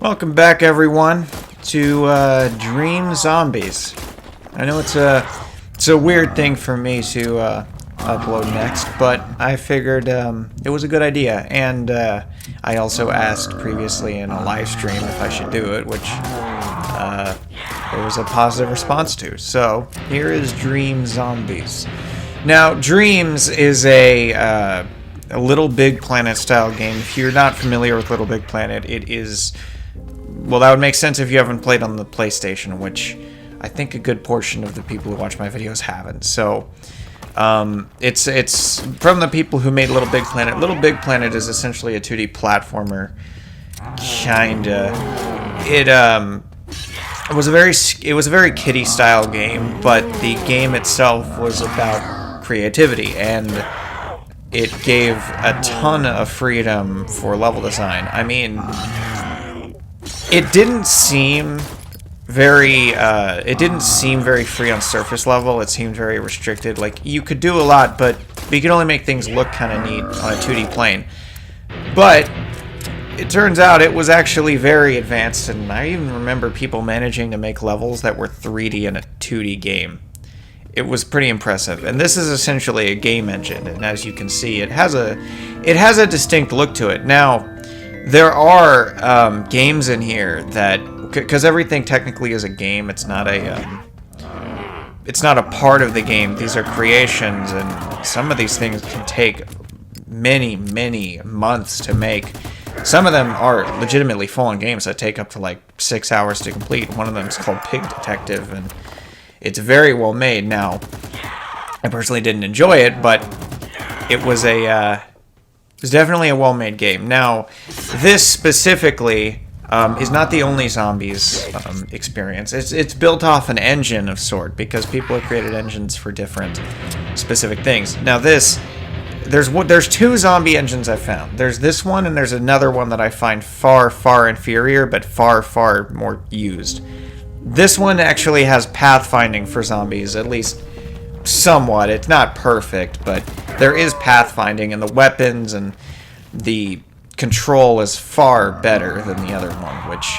Welcome back, everyone, to Dream Zombies. I know it's a weird thing for me to upload next, but I figured it was a good idea, and I also asked previously in a live stream if I should do it, which there was a positive response to. So here is Dream Zombies. Now, Dreams is a Little Big Planet style game. If you're not familiar with Little Big Planet, it is, well, that would make sense if you haven't played on the PlayStation, which I think a good portion of the people who watch my videos haven't. So it's from the people who made Little Big Planet. Little Big Planet is essentially a 2D platformer, kinda. It was a very kiddie style game, but the game itself was about creativity, and it gave a ton of freedom for level design. I mean, it didn't seem very free on surface level. It seemed very restricted. Like, you could do a lot, but you could only make things look kind of neat on a 2D plane. But it turns out it was actually very advanced, and I even remember people managing to make levels that were 3D in a 2D game. It was pretty impressive, and this is essentially a game engine, and as you can see, it has a distinct look to it. Now, there are games in here that, because everything technically is a game, it's not a part of the game. These are creations, and some of these things can take many months to make. Some of them are legitimately full-on games that take up to like 6 hours to complete. One of them is called Pig Detective, and it's very well made. Now, I personally didn't enjoy it, but it was definitely a well-made game. Now, this specifically is not the only Zombies experience. It's built off an engine of sort, because people have created engines for different specific things. Now, there's two zombie engines I found. There's this one, and there's another one that I find far inferior, but far more used. This one actually has pathfinding for zombies, at least somewhat. It's not perfect, but there is pathfinding, and the weapons and the control is far better than the other one, which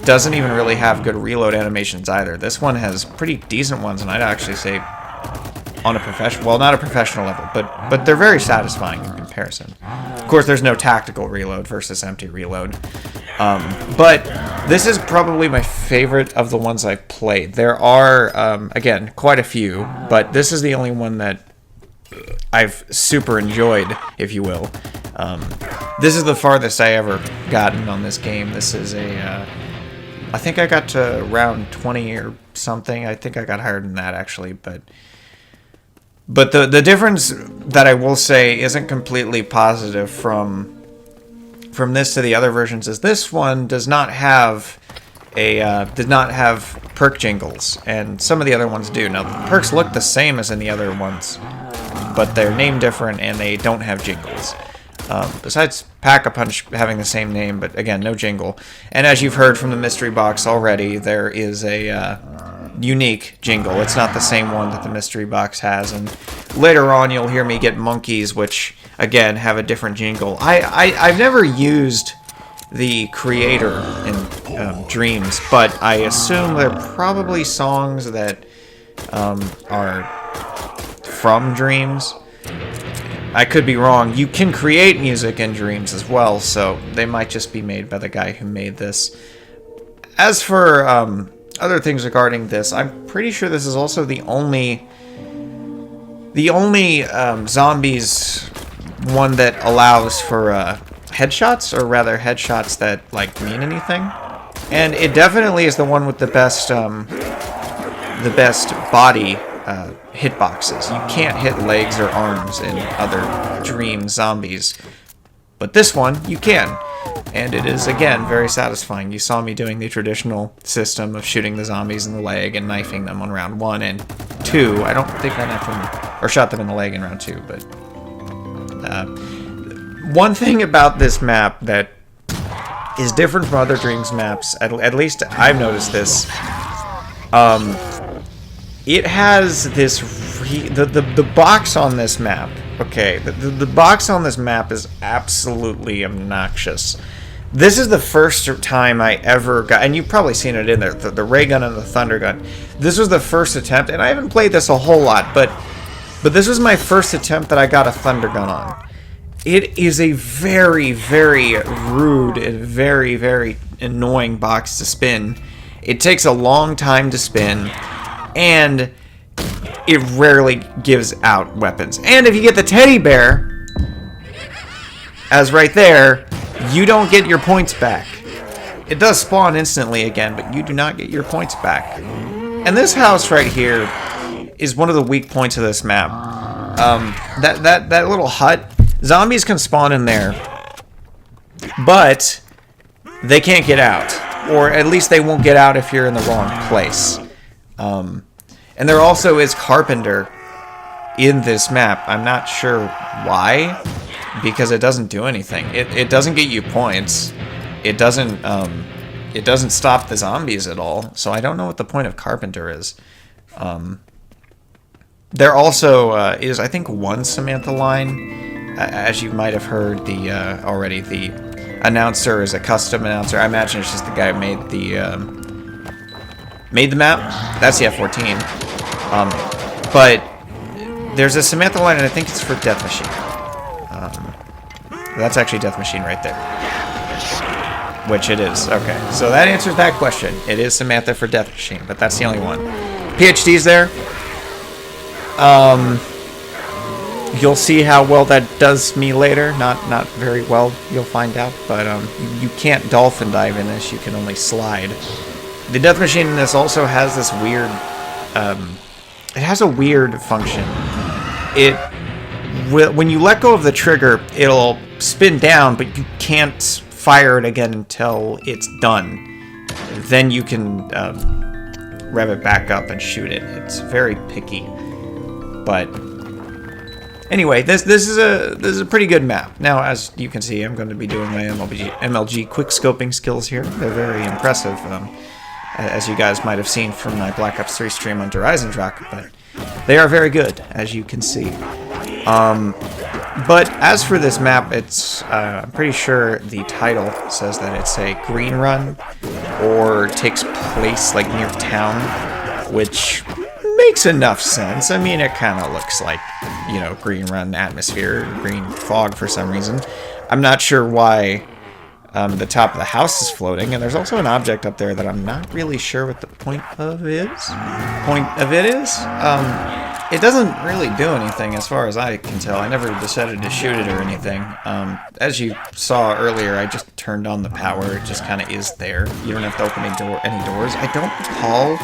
doesn't even really have good reload animations either. This one has pretty decent ones, and I'd actually say on a professional, well, not a professional level, but they're very satisfying in comparison. Of course, there's no tactical reload versus empty reload. But this is probably my favorite of the ones I've played. There are, again, quite a few, but this is the only one that I've super enjoyed, if you will. This is the farthest I ever gotten on this game. This is I think I got to round 20 or something. I think I got higher than that, actually, but the difference that I will say isn't completely positive from this to the other versions is this one does not have perk jingles, and some of the other ones do. Now, the perks look the same as in the other ones, but they're named different and they don't have jingles. Besides Pack-a-Punch having the same name, but again, no jingle. And as you've heard from the mystery box already, there is a unique jingle. It's not the same one that the mystery box has, and later on you'll hear me get monkeys, which again have a different jingle. I've never used the creator in Dreams, but I assume they're probably songs that are from Dreams. I could be wrong. You can create music in Dreams as well, so they might just be made by the guy who made this. As for other things regarding this, I'm pretty sure this is also the only Zombies one that allows for headshots, or rather headshots that like mean anything. And it definitely is the one with the best body hitboxes. You can't hit legs or arms in other Dream Zombies, but this one you can. And it is, again, very satisfying. You saw me doing the traditional system of shooting the zombies in the leg and knifing them on round 1 and 2. I don't think I knifed them, or shot them in the leg in round 2, but one thing about this map that is different from other Dreams maps, at least I've noticed this, it has this, the box on this map, okay, the box on this map is absolutely obnoxious. This is the first time I ever got, and you've probably seen it in there, the ray gun and the thunder gun. This was the first attempt, and I haven't played this a whole lot, but this was my first attempt that I got a thunder gun on. It is a very, very rude and very, very annoying box to spin. It takes a long time to spin, and it rarely gives out weapons. And if you get the teddy bear, as right there, you don't get your points back. It does spawn instantly again, but you do not get your points back. And this house right here is one of the weak points of this map. That little hut, zombies can spawn in there, but they can't get out. Or at least they won't get out if you're in the wrong place. And there also is Carpenter in this map. I'm not sure why, because it doesn't do anything. It doesn't get you points. It doesn't stop the zombies at all. So I don't know what the point of Carpenter is. There also is, I think, one Samantha line, as you might have heard already. The announcer is a custom announcer. I imagine it's just the guy who made the map. That's the F-14. But there's a Samantha line, and I think it's for Death Machine. That's actually Death Machine right there. Which it is. Okay, so that answers that question. It is Samantha for Death Machine, but that's the only one. PhD's there. You'll see how well that does me later. Not very well, you'll find out. But you can't dolphin dive in this. You can only slide. The Death Machine in this also has this weird... it has a weird function. When you let go of the trigger, it'll spin down, but you can't fire it again until it's done. Then you can rev it back up and shoot it. It's very picky. But anyway, this is a pretty good map. Now, as you can see, I'm going to be doing my MLG quick scoping skills here. They're very impressive, as you guys might have seen from my Black Ops 3 stream on Horizon-Rock, but they are very good, as you can see. But as for this map, it's I'm pretty sure the title says that it's a green run, or takes place like near town, which makes enough sense. I mean, it kind of looks like, you know, green run atmosphere, green fog for some reason. I'm not sure why the top of the house is floating, and there's also an object up there that I'm not really sure what the point of it is. It doesn't really do anything as far as I can tell. I never decided to shoot it or anything. As you saw earlier, I just turned on the power. It just kind of is there. You don't have to open any doors. I don't recall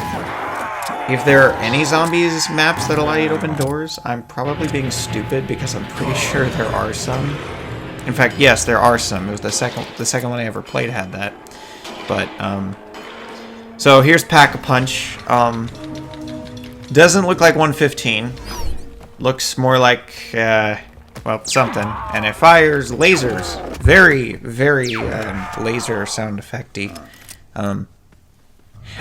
if there are any zombies maps that allow you to open doors. I'm probably being stupid because I'm pretty sure there are some. In fact, yes, there are some. It was the second one I ever played had that. But so here's Pack-a-Punch. Doesn't look like 115. Looks more like well, something. And it fires lasers. Very, very laser sound effecty.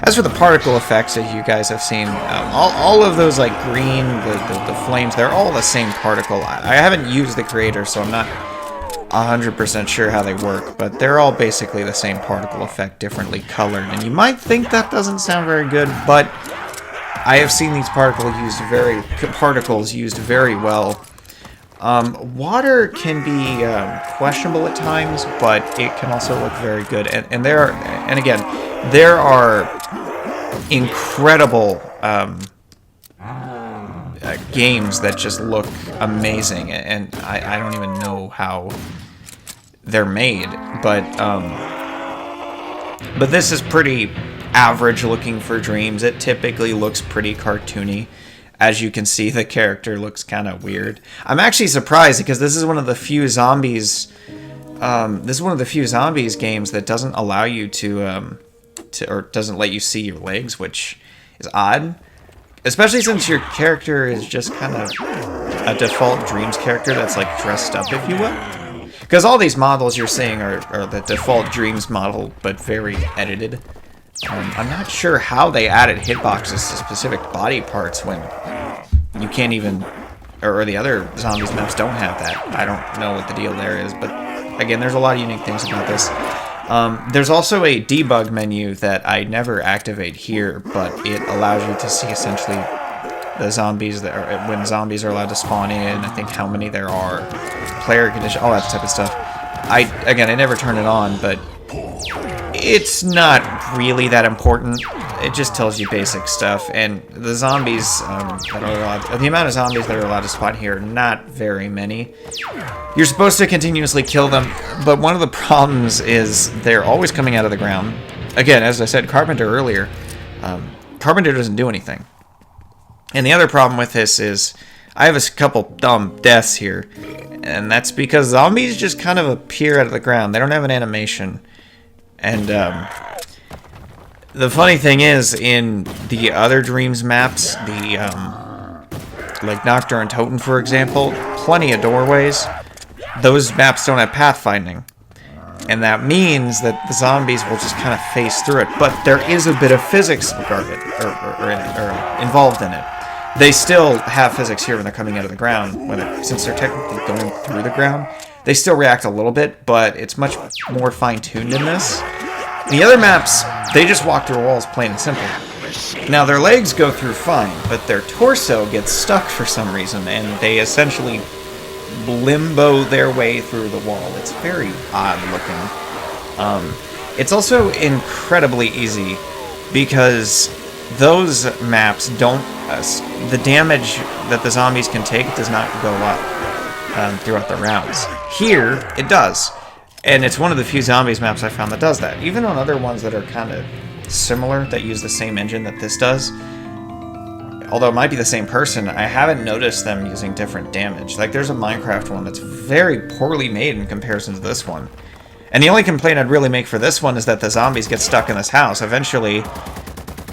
As for the particle effects, as you guys have seen, all of those like green, the flames, they're all the same particle. I haven't used the creator, so I'm not 100% sure how they work, but they're all basically the same particle effect, differently colored. And you might think that doesn't sound very good, but I have seen these particles used very well. Water can be questionable at times, but it can also look very good. And there are incredible games that just look amazing, and I don't even know how they're made, but this is pretty average looking for Dreams. It typically looks pretty cartoony. As you can see, the character looks kind of weird. I'm actually surprised because this is one of the few zombies games that doesn't allow you to or doesn't let you see your legs, which is odd. Especially since your character is just kind of a default Dreams character that's like dressed up, if you will. Because all these models you're seeing are the default Dreams model, but very edited. I'm not sure how they added hitboxes to specific body parts when you can't even, or the other zombies maps don't have that. I don't know what the deal there is, but again, there's a lot of unique things about this. There's also a debug menu that I never activate here, but it allows you to see essentially the zombies that are, when zombies are allowed to spawn in, I think how many there are, player condition, all that type of stuff. I never turn it on, but it's not really that important. It just tells you basic stuff, and the zombies that are allowed, the amount of zombies that are allowed to spawn here, not very many. You're supposed to continuously kill them, but one of the problems is they're always coming out of the ground. Again, as I said, Carpenter earlier, Carpenter doesn't do anything. And the other problem with this is I have a couple dumb deaths here, and that's because zombies just kind of appear out of the ground. They don't have an animation. And the funny thing is, in the other Dreams maps, the like Nocturne and Totem, for example, plenty of doorways. Those maps don't have pathfinding. And that means that the zombies will just kind of phase through it. But there is a bit of physics involved in it. They still have physics here when they're coming out of the ground, since they're technically going through the ground. They still react a little bit, but it's much more fine-tuned in this. The other maps, they just walk through walls, plain and simple. Now, their legs go through fine, but their torso gets stuck for some reason, and they essentially limbo their way through the wall. It's very odd looking. It's also incredibly easy, because those maps don't... the damage that the zombies can take does not go up throughout the rounds. Here, it does. And it's one of the few zombies maps I found that does that. Even on other ones that are kind of similar, that use the same engine that this does, although it might be the same person, I haven't noticed them using different damage. Like, there's a Minecraft one that's very poorly made in comparison to this one. And the only complaint I'd really make for this one is that the zombies get stuck in this house. Eventually,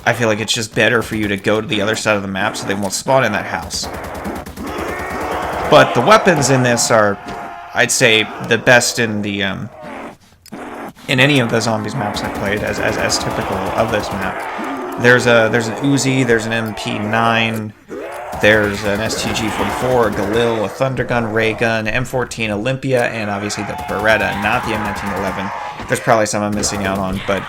I feel like it's just better for you to go to the other side of the map so they won't spawn in that house. But the weapons in this are, I'd say, the best in the in any of the zombies maps I played, as typical of this map. There's an Uzi, there's an MP9, there's an STG-44, a Galil, a Thundergun, Ray Gun, M14 Olympia, and obviously the Beretta, not the M1911. There's probably some I'm missing out on, but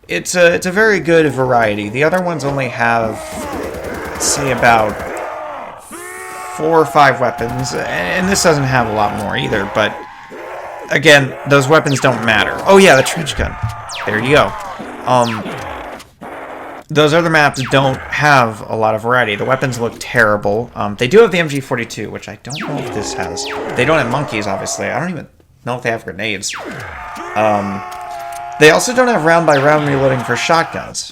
it's a very good variety. The other ones only have, say, about 4 or 5 weapons, and this doesn't have a lot more either, but again, those weapons don't matter. Oh yeah, the trench gun. There you go. Those other maps don't have a lot of variety. The weapons look terrible. They do have the MG42, which I don't know if this has. They don't have monkeys, obviously. I don't even know if they have grenades. They also don't have round-by-round reloading for shotguns.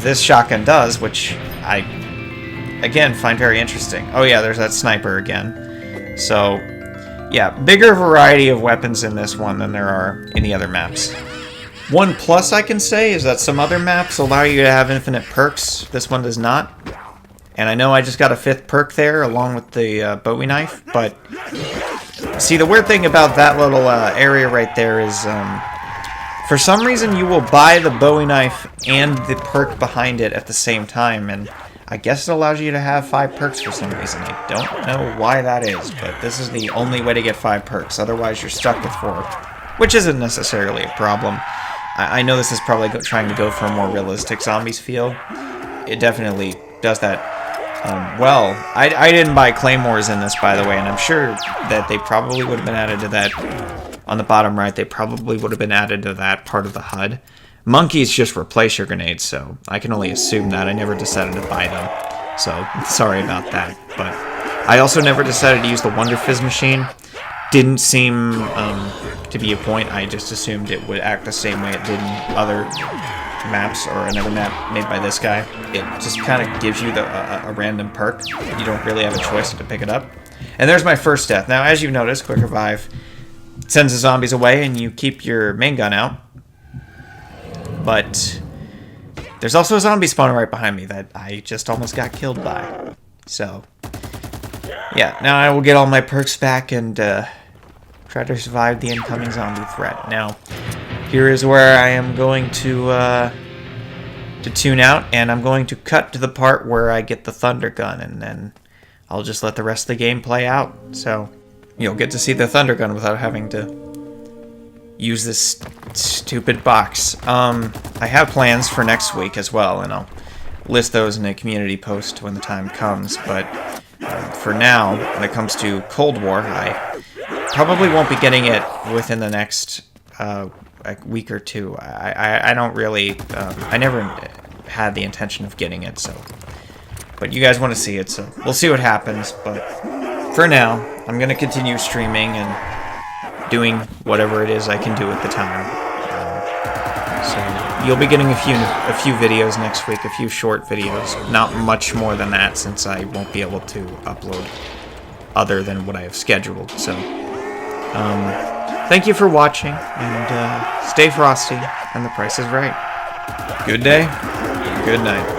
This shotgun does, which I, again, find very interesting. Oh yeah, there's that sniper again. So, yeah, bigger variety of weapons in this one than there are in the other maps. One plus I can say is that some other maps allow you to have infinite perks. This one does not. And I know I just got a 5th perk there along with the Bowie knife, but see, the weird thing about that little area right there is for some reason you will buy the Bowie knife and the perk behind it at the same time, and I guess it allows you to have 5 perks for some reason. I don't know why that is, but this is the only way to get 5 perks. Otherwise, you're stuck with 4, which isn't necessarily a problem. I know this is probably trying to go for a more realistic zombies feel. It definitely does that well. I didn't buy claymores in this, by the way, and I'm sure that they probably would have been added to that. On the bottom right, they probably would have been added to that part of the HUD. Monkeys just replace your grenades, so I can only assume that. I never decided to buy them, so sorry about that. But I also never decided to use the Wonder Fizz machine. Didn't seem to be a point. I just assumed it would act the same way it did in other maps, or another map made by this guy. It just kind of gives you a random perk. You don't really have a choice to pick it up. And there's my first death. Now, as you've noticed, Quick Revive sends the zombies away and you keep your main gun out. But there's also a zombie spawner right behind me that I just almost got killed by. So, yeah, now I will get all my perks back and try to survive the incoming zombie threat. Now, here is where I am going to tune out, and I'm going to cut to the part where I get the Thunder Gun, and then I'll just let the rest of the game play out. So, you'll get to see the Thunder Gun without having to use this stupid box. I have plans for next week as well, and I'll list those in a community post when the time comes, but for now, when it comes to Cold War, I probably won't be getting it within the next a week or two. I don't really, I never had the intention of getting it, so, but you guys want to see it, so we'll see what happens, but for now, I'm going to continue streaming and doing whatever it is I can do at the time. So you'll be getting a few videos next week, a few short videos, not much more than that since I won't be able to upload other than what I have scheduled. So thank you for watching, and stay frosty, and the price is right. Good day, good night.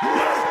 Yes!